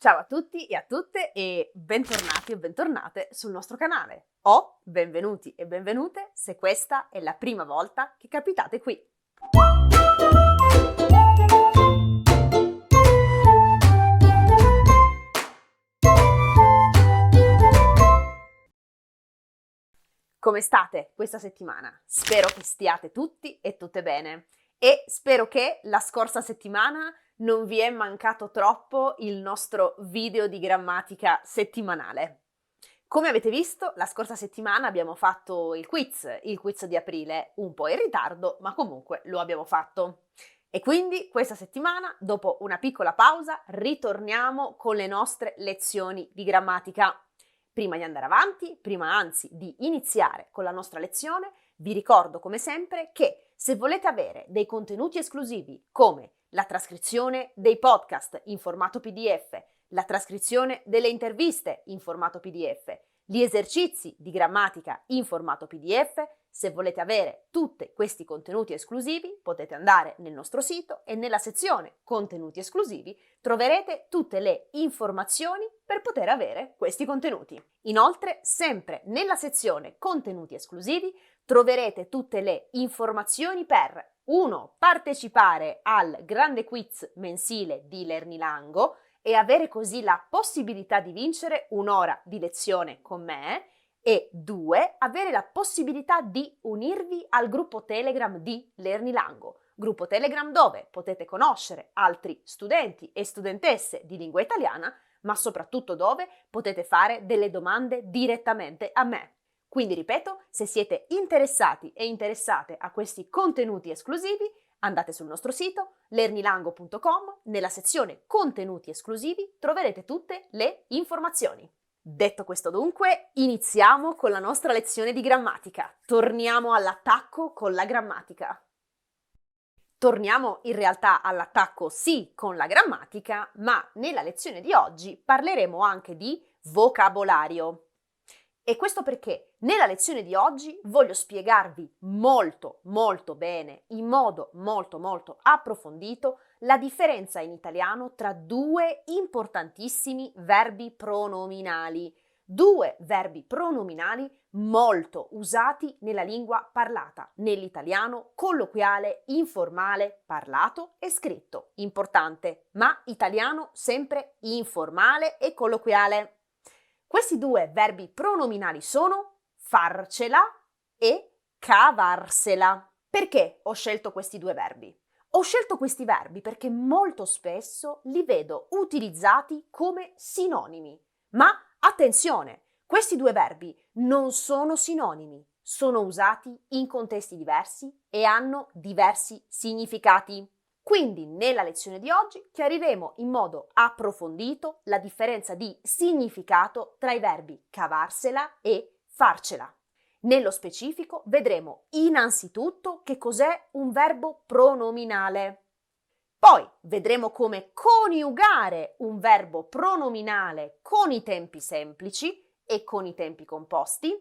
Ciao a tutti e a tutte e bentornati e bentornate sul nostro canale. O benvenuti e benvenute se questa è la prima volta che capitate qui. Come state questa settimana? Spero che stiate tutti e tutte bene e spero che la scorsa settimana non vi è mancato troppo il nostro video di grammatica settimanale. Come avete visto, la scorsa settimana abbiamo fatto il quiz di aprile, un po' in ritardo, ma comunque lo abbiamo fatto. E quindi questa settimana, dopo una piccola pausa, ritorniamo con le nostre lezioni di grammatica. Prima di andare avanti, prima anzi di iniziare con la nostra lezione, vi ricordo come sempre che se volete avere dei contenuti esclusivi come la trascrizione dei podcast in formato PDF, la trascrizione delle interviste in formato PDF, gli esercizi di grammatica in formato PDF, se volete avere tutti questi contenuti esclusivi potete andare nel nostro sito e nella sezione contenuti esclusivi troverete tutte le informazioni per poter avere questi contenuti. Inoltre, sempre nella sezione contenuti esclusivi troverete tutte le informazioni per 1. Partecipare al grande quiz mensile di Lernilango e avere così la possibilità di vincere un'ora di lezione con me e 2. Avere la possibilità di unirvi al gruppo Telegram di Lernilango, gruppo Telegram dove potete conoscere altri studenti e studentesse di lingua italiana, ma soprattutto dove potete fare delle domande direttamente a me. Quindi ripeto, se siete interessati e interessate a questi contenuti esclusivi, andate sul nostro sito lernilango.com, nella sezione contenuti esclusivi troverete tutte le informazioni. Detto questo dunque, iniziamo con la nostra lezione di grammatica. Torniamo all'attacco con la grammatica. Torniamo in realtà all'attacco sì con la grammatica, ma nella lezione di oggi parleremo anche di vocabolario. E questo perché nella lezione di oggi voglio spiegarvi molto bene, in modo molto approfondito, la differenza in italiano tra due importantissimi verbi pronominali. Due verbi pronominali molto usati nella lingua parlata, nell'italiano colloquiale, informale, parlato e scritto. Importante, ma italiano sempre informale e colloquiale. Questi due verbi pronominali sono farcela e cavarsela. Perché ho scelto questi due verbi? Ho scelto questi verbi perché molto spesso li vedo utilizzati come sinonimi. Ma attenzione, questi due verbi non sono sinonimi, sono usati in contesti diversi e hanno diversi significati. Quindi nella lezione di oggi chiariremo in modo approfondito la differenza di significato tra i verbi cavarsela e farcela. Nello specifico vedremo innanzitutto che cos'è un verbo pronominale. Poi vedremo come coniugare un verbo pronominale con i tempi semplici e con i tempi composti.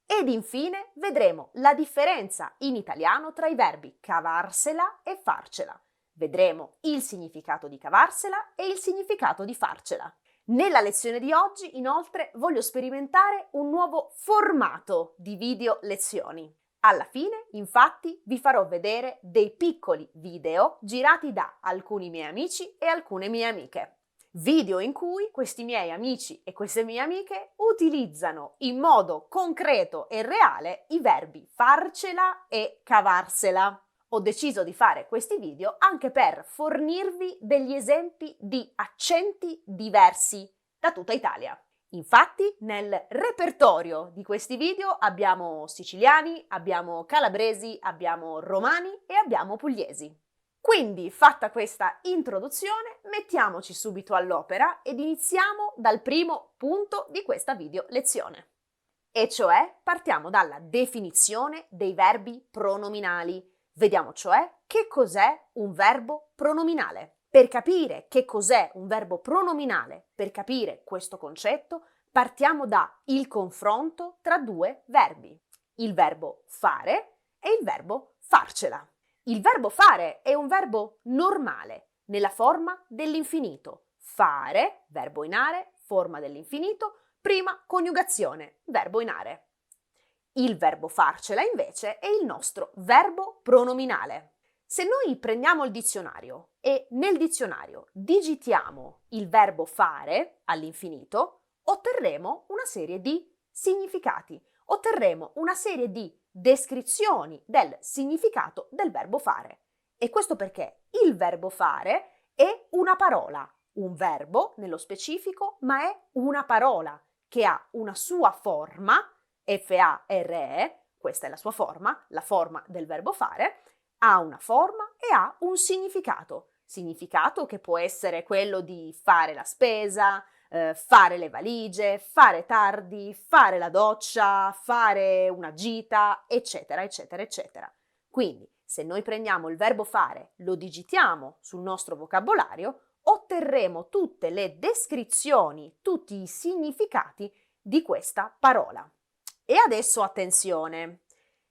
Ed infine vedremo la differenza in italiano tra i verbi cavarsela e farcela. Vedremo il significato di cavarsela e il significato di farcela. Nella lezione di oggi, inoltre, voglio sperimentare un nuovo formato di video lezioni. Alla fine, infatti, vi farò vedere dei piccoli video girati da alcuni miei amici e alcune mie amiche. Video in cui questi miei amici e queste mie amiche utilizzano in modo concreto e reale i verbi farcela e cavarsela. Ho deciso di fare questi video anche per fornirvi degli esempi di accenti diversi da tutta Italia. Infatti, nel repertorio di questi video abbiamo siciliani, abbiamo calabresi, abbiamo romani e abbiamo pugliesi. Quindi, fatta questa introduzione, mettiamoci subito all'opera ed iniziamo dal primo punto di questa video lezione. E cioè, partiamo dalla definizione dei verbi pronominali. Vediamo cioè che cos'è un verbo pronominale. Per capire che cos'è un verbo pronominale, per capire questo concetto, partiamo da il confronto tra due verbi, il verbo fare e il verbo farcela. Il verbo fare è un verbo normale, nella forma dell'infinito. fare, verbo in are, forma dell'infinito, prima coniugazione, verbo in are. Il verbo farcela invece è il nostro verbo pronominale. Se noi prendiamo il dizionario e nel dizionario digitiamo il verbo fare all'infinito, otterremo una serie di significati, otterremo una serie di descrizioni del significato del verbo fare. E questo perché il verbo fare è una parola, un verbo nello specifico, ma è una parola che ha una sua forma, F-A-R-E, questa è la sua forma, la forma del verbo fare, ha una forma e ha un significato. Significato che può essere quello di fare la spesa, fare le valigie, fare tardi, fare la doccia, fare una gita, eccetera, eccetera, eccetera. Quindi, se noi prendiamo il verbo fare, lo digitiamo sul nostro vocabolario, otterremo tutte le descrizioni, tutti i significati di questa parola. E adesso attenzione,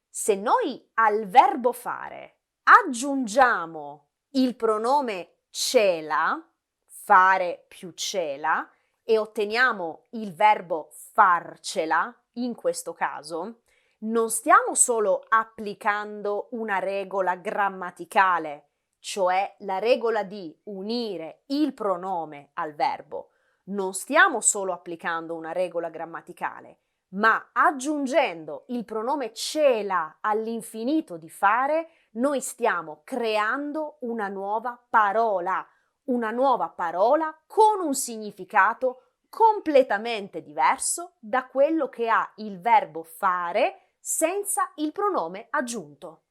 se noi al verbo fare aggiungiamo il pronome cela, fare più cela, e otteniamo il verbo farcela, in questo caso, non stiamo solo applicando una regola grammaticale, cioè la regola di unire il pronome al verbo. Non stiamo solo applicando una regola grammaticale, ma aggiungendo il pronome cela all'infinito di fare, noi stiamo creando una nuova parola con un significato completamente diverso da quello che ha il verbo fare senza il pronome aggiunto.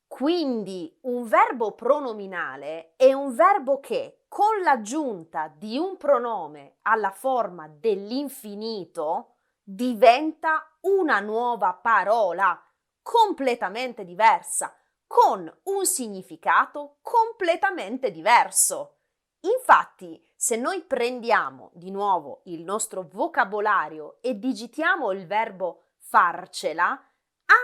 Quindi un verbo pronominale è un verbo che con l'aggiunta di un pronome alla forma dell'infinito diventa una nuova parola completamente diversa, con un significato completamente diverso. Infatti, se noi prendiamo di nuovo il nostro vocabolario e digitiamo il verbo farcela,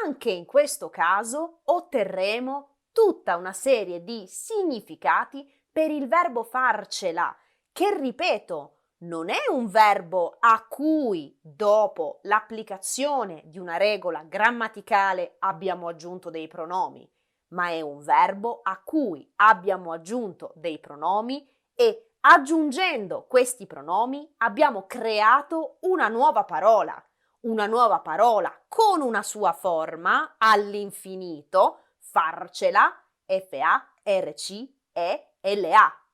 anche in questo caso otterremo tutta una serie di significati per il verbo farcela, che ripeto, non è un verbo a cui dopo l'applicazione di una regola grammaticale abbiamo aggiunto dei pronomi, ma è un verbo a cui abbiamo aggiunto dei pronomi e aggiungendo questi pronomi abbiamo creato una nuova parola con una sua forma all'infinito, farcela, F-A-R-C-E-L-A.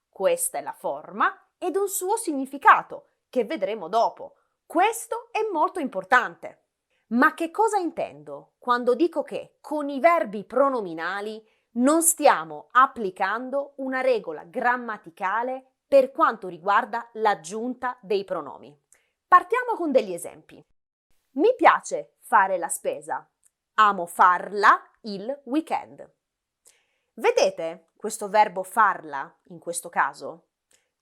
Questa è la forma ed un suo significato che vedremo dopo. Questo è molto importante. Ma che cosa intendo quando dico che con i verbi pronominali non stiamo applicando una regola grammaticale per quanto riguarda l'aggiunta dei pronomi? Partiamo con degli esempi. Mi piace fare la spesa. Amo farla il weekend. Vedete questo verbo farla in questo caso?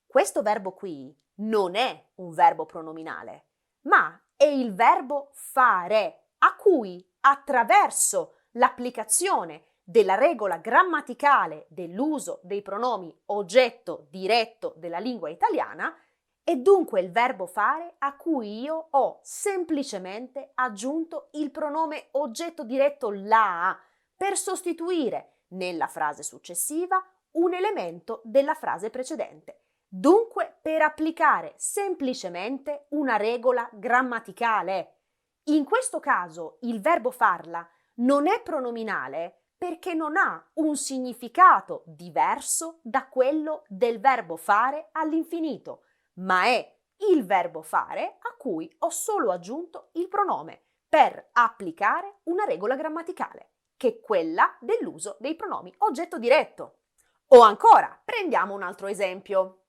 Questo verbo qui non è un verbo pronominale, ma è il verbo fare, a cui attraverso l'applicazione della regola grammaticale dell'uso dei pronomi oggetto diretto della lingua italiana, è dunque il verbo fare a cui io ho semplicemente aggiunto il pronome oggetto diretto la per sostituire nella frase successiva un elemento della frase precedente. Dunque per applicare semplicemente una regola grammaticale. In questo caso il verbo farla non è pronominale perché non ha un significato diverso da quello del verbo fare all'infinito, ma è il verbo fare a cui ho solo aggiunto il pronome per applicare una regola grammaticale, che è quella dell'uso dei pronomi oggetto diretto. O ancora, prendiamo un altro esempio.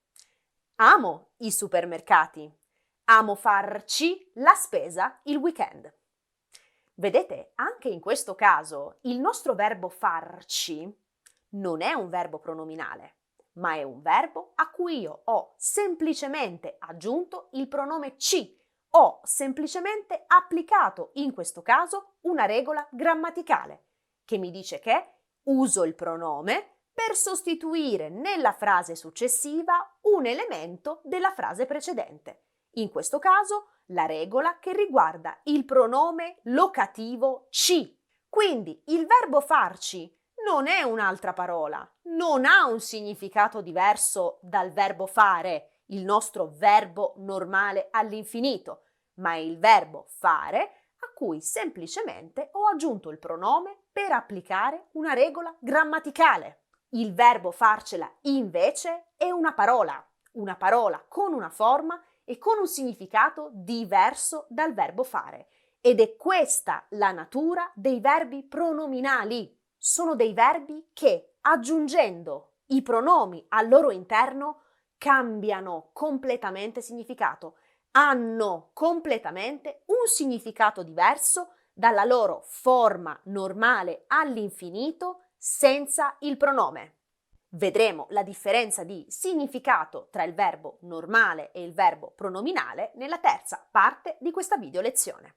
Amo i supermercati. Amo farci la spesa il weekend. Vedete, anche in questo caso il nostro verbo farci non è un verbo pronominale, ma è un verbo a cui io ho semplicemente aggiunto il pronome ci, ho semplicemente applicato in questo caso una regola grammaticale che mi dice che uso il pronome per sostituire nella frase successiva un elemento della frase precedente. In questo caso la regola che riguarda il pronome locativo ci. Quindi il verbo farci non è un'altra parola, non ha un significato diverso dal verbo fare, il nostro verbo normale all'infinito, ma è il verbo fare a cui semplicemente ho aggiunto il pronome per applicare una regola grammaticale. Il verbo farcela invece è una parola con una forma e con un significato diverso dal verbo fare. Ed è questa la natura dei verbi pronominali. Sono dei verbi che, aggiungendo i pronomi al loro interno, cambiano completamente significato, hanno completamente un significato diverso dalla loro forma normale all'infinito senza il pronome. Vedremo la differenza di significato tra il verbo normale e il verbo pronominale nella terza parte di questa video lezione.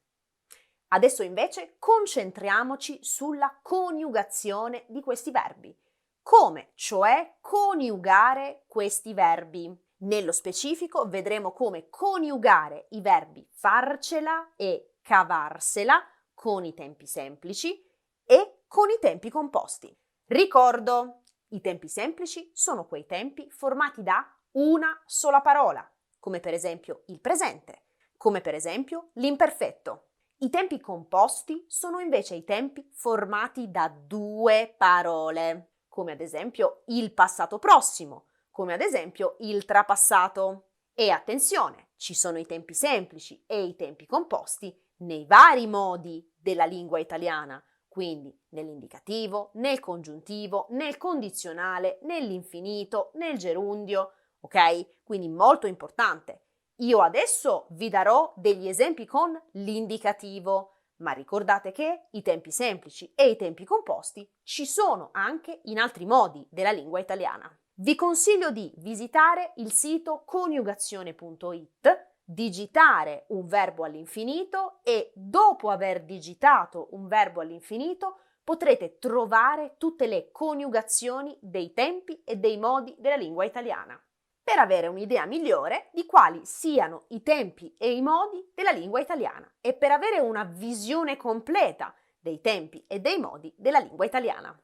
Adesso invece concentriamoci sulla coniugazione di questi verbi. Come, cioè, coniugare questi verbi. Nello specifico vedremo come coniugare i verbi farcela e cavarsela con i tempi semplici e con i tempi composti. Ricordo, i tempi semplici sono quei tempi formati da una sola parola, come per esempio il presente, come per esempio l'imperfetto. I tempi composti sono invece i tempi formati da due parole, come ad esempio il passato prossimo, come ad esempio il trapassato. E attenzione, ci sono i tempi semplici e i tempi composti nei vari modi della lingua italiana, quindi nell'indicativo, nel congiuntivo, nel condizionale, nell'infinito, nel gerundio, ok? Quindi molto importante. Io adesso vi darò degli esempi con l'indicativo, ma ricordate che i tempi semplici e i tempi composti ci sono anche in altri modi della lingua italiana. Vi consiglio di visitare il sito coniugazione.it, digitare un verbo all'infinito e dopo aver digitato un verbo all'infinito potrete trovare tutte le coniugazioni dei tempi e dei modi della lingua italiana, per avere un'idea migliore di quali siano i tempi e i modi della lingua italiana e per avere una visione completa dei tempi e dei modi della lingua italiana.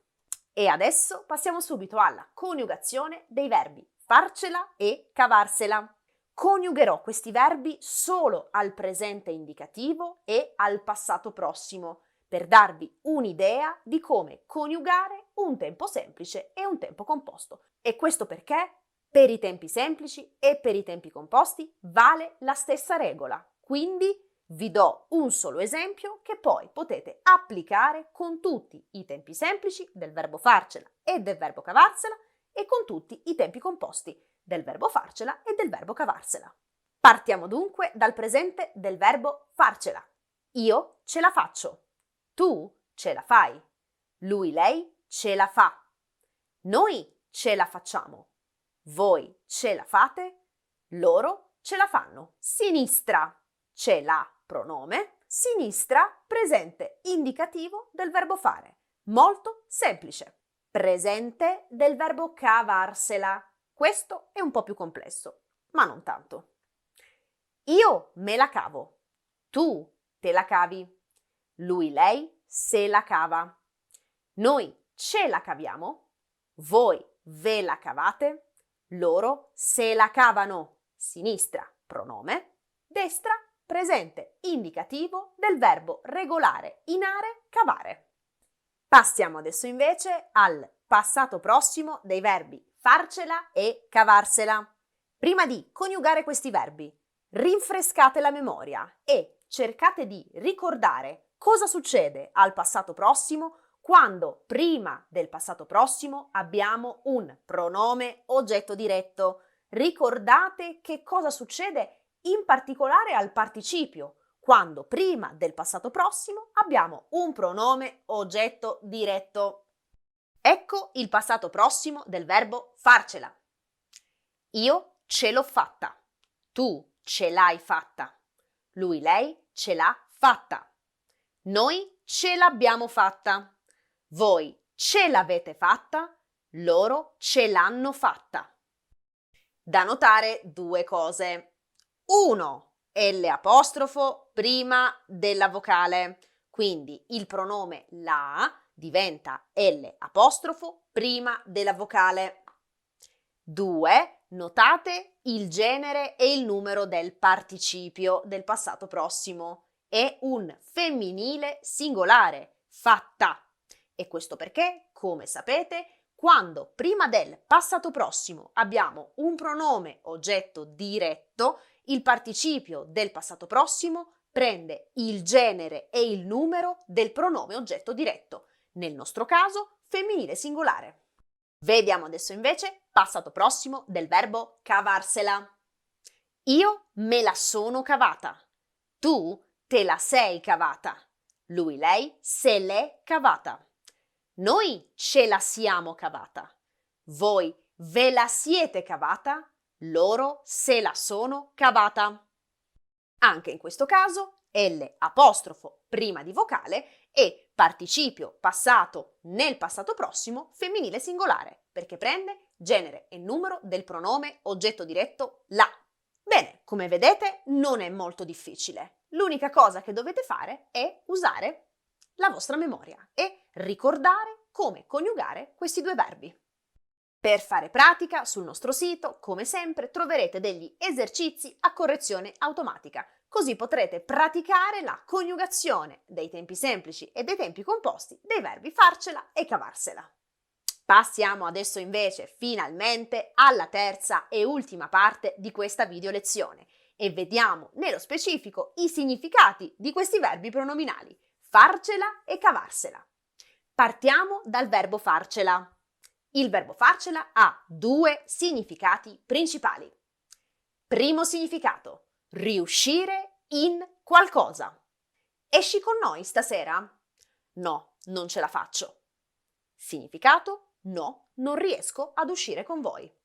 E adesso passiamo subito alla coniugazione dei verbi farcela e cavarsela. Coniugherò questi verbi solo al presente indicativo e al passato prossimo per darvi un'idea di come coniugare un tempo semplice e un tempo composto. E questo perché per i tempi semplici e per i tempi composti vale la stessa regola. Quindi vi do un solo esempio che poi potete applicare con tutti i tempi semplici del verbo farcela e del verbo cavarsela e con tutti i tempi composti del verbo farcela e del verbo cavarsela. Partiamo dunque dal presente del verbo farcela. Io ce la faccio. Tu ce la fai. Lui, lei ce la fa. Noi ce la facciamo. Voi ce la fate. Loro ce la fanno. Sinistra ce l'ha pronome. Sinistra presente indicativo del verbo fare. Molto semplice. Presente del verbo cavarsela. Questo è un po' più complesso, ma non tanto. Io me la cavo. Tu te la cavi. Lui, lei se la cava. Noi ce la caviamo. Voi ve la cavate. Loro se la cavano. Sinistra, pronome. Destra, presente indicativo del verbo regolare inare cavare. Passiamo adesso invece al passato prossimo dei verbi farcela e cavarsela. Prima di coniugare questi verbi, rinfrescate la memoria e cercate di ricordare cosa succede al passato prossimo quando prima del passato prossimo abbiamo un pronome oggetto diretto. Ricordate che cosa succede in particolare al participio, quando prima del passato prossimo abbiamo un pronome oggetto diretto. Ecco il passato prossimo del verbo farcela. Io ce l'ho fatta. Tu ce l'hai fatta. Lui, lei ce l'ha fatta. Noi ce l'abbiamo fatta. Voi ce l'avete fatta. loro ce l'hanno fatta. Da notare due cose. 1. L' prima della vocale, quindi il pronome la diventa L' prima della vocale. 2. Notate il genere e il numero del participio del passato prossimo. È un femminile singolare, fatta. E questo perché, come sapete, quando prima del passato prossimo abbiamo un pronome oggetto diretto, il participio del passato prossimo prende il genere e il numero del pronome oggetto diretto, nel nostro caso femminile singolare. Vediamo adesso invece passato prossimo del verbo cavarsela. Io me la sono cavata. Tu te la sei cavata. Lui, lei se l'è cavata. Noi ce la siamo cavata. Voi ve la siete cavata. Loro se la sono cavata. Anche in questo caso L' prima di vocale e participio passato nel passato prossimo femminile singolare, perché prende genere e numero del pronome oggetto diretto la. Bene, come vedete non è molto difficile. L'unica cosa che dovete fare è usare la vostra memoria e ricordare come coniugare questi due verbi. Per fare pratica sul nostro sito, come sempre, troverete degli esercizi a correzione automatica, così potrete praticare la coniugazione dei tempi semplici e dei tempi composti dei verbi farcela e cavarsela. Passiamo adesso invece finalmente alla terza e ultima parte di questa video lezione e vediamo nello specifico i significati di questi verbi pronominali, farcela e cavarsela. Partiamo dal verbo farcela. Il verbo farcela ha due significati principali. Primo significato, riuscire in qualcosa. Esci con noi stasera? No, non ce la faccio. Significato, no, non riesco ad uscire con voi.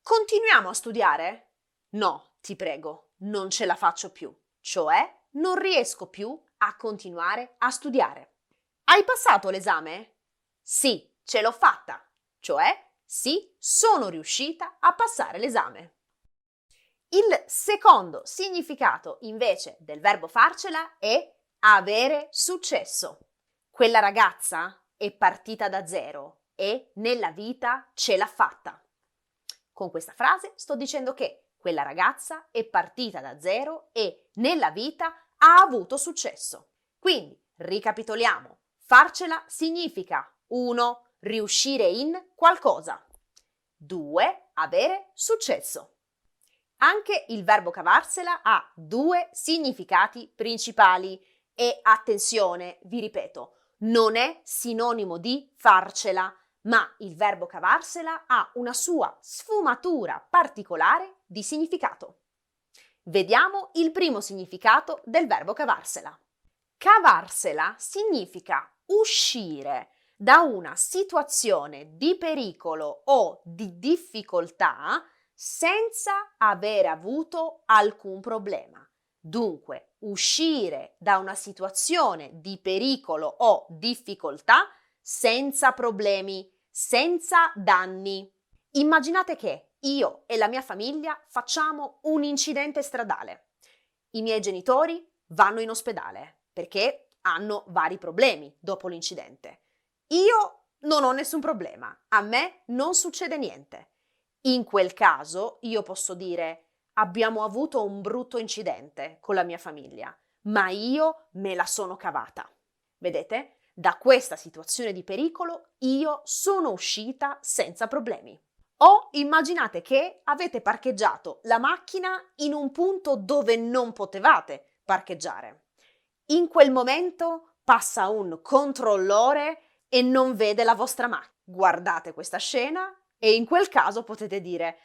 Continuiamo a studiare? No, ti prego, non ce la faccio più. Cioè, non riesco più a continuare a studiare. Hai passato l'esame? Sì, ce l'ho fatta. Cioè, sì, sono riuscita a passare l'esame. Il secondo significato invece del verbo farcela è avere successo. Quella ragazza è partita da zero e nella vita ce l'ha fatta. Con questa frase sto dicendo che quella ragazza è partita da zero e nella vita ha avuto successo. Quindi, ricapitoliamo. Farcela significa 1. Riuscire in qualcosa. 2. Avere successo. Anche il verbo cavarsela ha due significati principali e attenzione, vi ripeto, non è sinonimo di farcela, ma il verbo cavarsela ha una sua sfumatura particolare di significato. Vediamo il primo significato del verbo cavarsela. Cavarsela significa uscire da una situazione di pericolo o di difficoltà senza aver avuto alcun problema. Dunque, uscire da una situazione di pericolo o difficoltà senza problemi, senza danni. Immaginate che io e la mia famiglia facciamo un incidente stradale. I miei genitori vanno in ospedale perché hanno vari problemi dopo l'incidente. Io non ho nessun problema, a me non succede niente. In quel caso io posso dire: abbiamo avuto un brutto incidente con la mia famiglia, ma io me la sono cavata. Vedete? Da questa situazione di pericolo io sono uscita senza problemi. O immaginate che avete parcheggiato la macchina in un punto dove non potevate parcheggiare. In quel momento passa un controllore e non vede la vostra macchina. Guardate questa scena e in quel caso potete dire: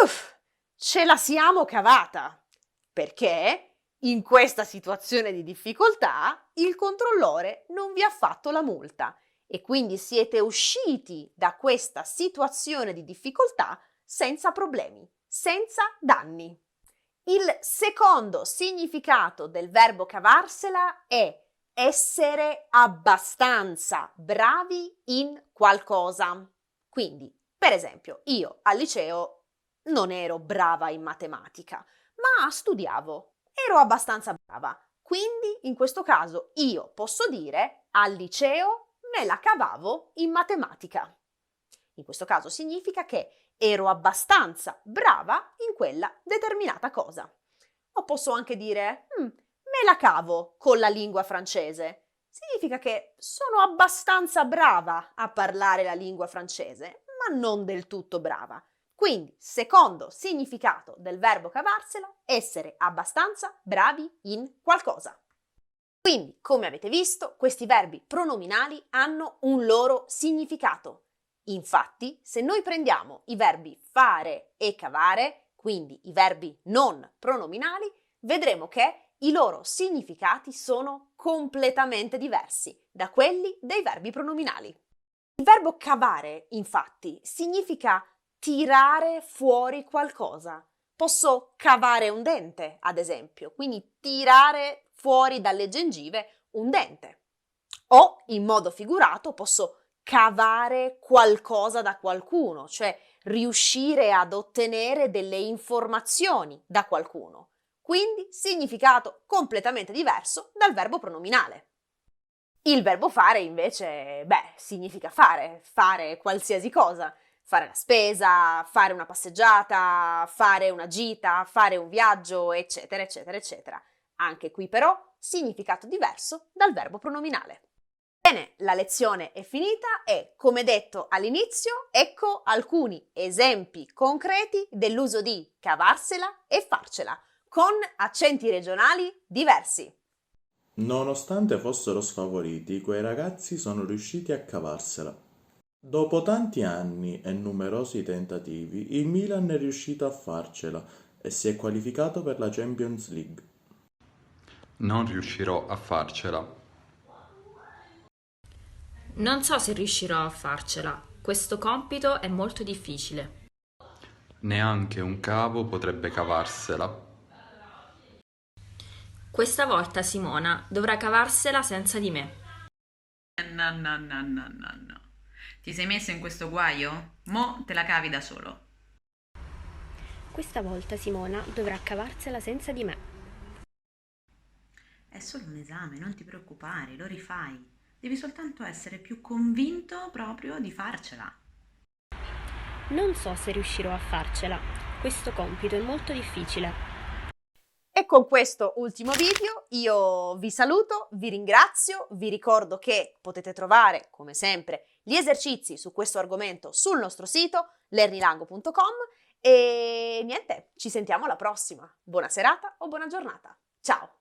uff, ce la siamo cavata! Perché in questa situazione di difficoltà il controllore non vi ha fatto la multa e quindi siete usciti da questa situazione di difficoltà senza problemi, senza danni. Il secondo significato del verbo cavarsela è essere abbastanza bravi in qualcosa. Quindi, per esempio, io al liceo non ero brava in matematica, ma studiavo, ero abbastanza brava. Quindi, in questo caso, io posso dire al liceo me la cavavo in matematica. In questo caso significa che ero abbastanza brava in quella determinata cosa. O posso anche dire me la cavo con la lingua francese. Significa che sono abbastanza brava a parlare la lingua francese, ma non del tutto brava. Quindi, secondo significato del verbo cavarsela, essere abbastanza bravi in qualcosa. Quindi, come avete visto, questi verbi pronominali hanno un loro significato. Infatti, se noi prendiamo i verbi fare e cavare, quindi i verbi non pronominali, vedremo che i loro significati sono completamente diversi da quelli dei verbi pronominali. Il verbo cavare, infatti, significa tirare fuori qualcosa. Posso cavare un dente, ad esempio, quindi tirare fuori dalle gengive un dente. O, in modo figurato, posso cavare qualcosa da qualcuno, cioè riuscire ad ottenere delle informazioni da qualcuno. Quindi significato completamente diverso dal verbo pronominale. Il verbo fare invece, significa fare qualsiasi cosa, fare la spesa, fare una passeggiata, fare una gita, fare un viaggio, eccetera, eccetera, eccetera. Anche qui però significato diverso dal verbo pronominale. Bene, la lezione è finita e, come detto all'inizio, ecco alcuni esempi concreti dell'uso di cavarsela e farcela, con accenti regionali diversi. Nonostante fossero sfavoriti, quei ragazzi sono riusciti a cavarsela. Dopo tanti anni e numerosi tentativi, il Milan è riuscito a farcela e si è qualificato per la Champions League. Non riuscirò a farcela. Non so se riuscirò a farcela. Questo compito è molto difficile. Neanche un cavo potrebbe cavarsela. Questa volta Simona dovrà cavarsela senza di me. No. Ti sei messo in questo guaio? Mo' te la cavi da solo. Questa volta Simona dovrà cavarsela senza di me. È solo un esame, non ti preoccupare, lo rifai. Devi soltanto essere più convinto proprio di farcela. Non so se riuscirò a farcela. Questo compito è molto difficile. E con questo ultimo video io vi saluto, vi ringrazio, vi ricordo che potete trovare, come sempre, gli esercizi su questo argomento sul nostro sito learnilango.com e niente, ci sentiamo alla prossima. Buona serata o buona giornata. Ciao!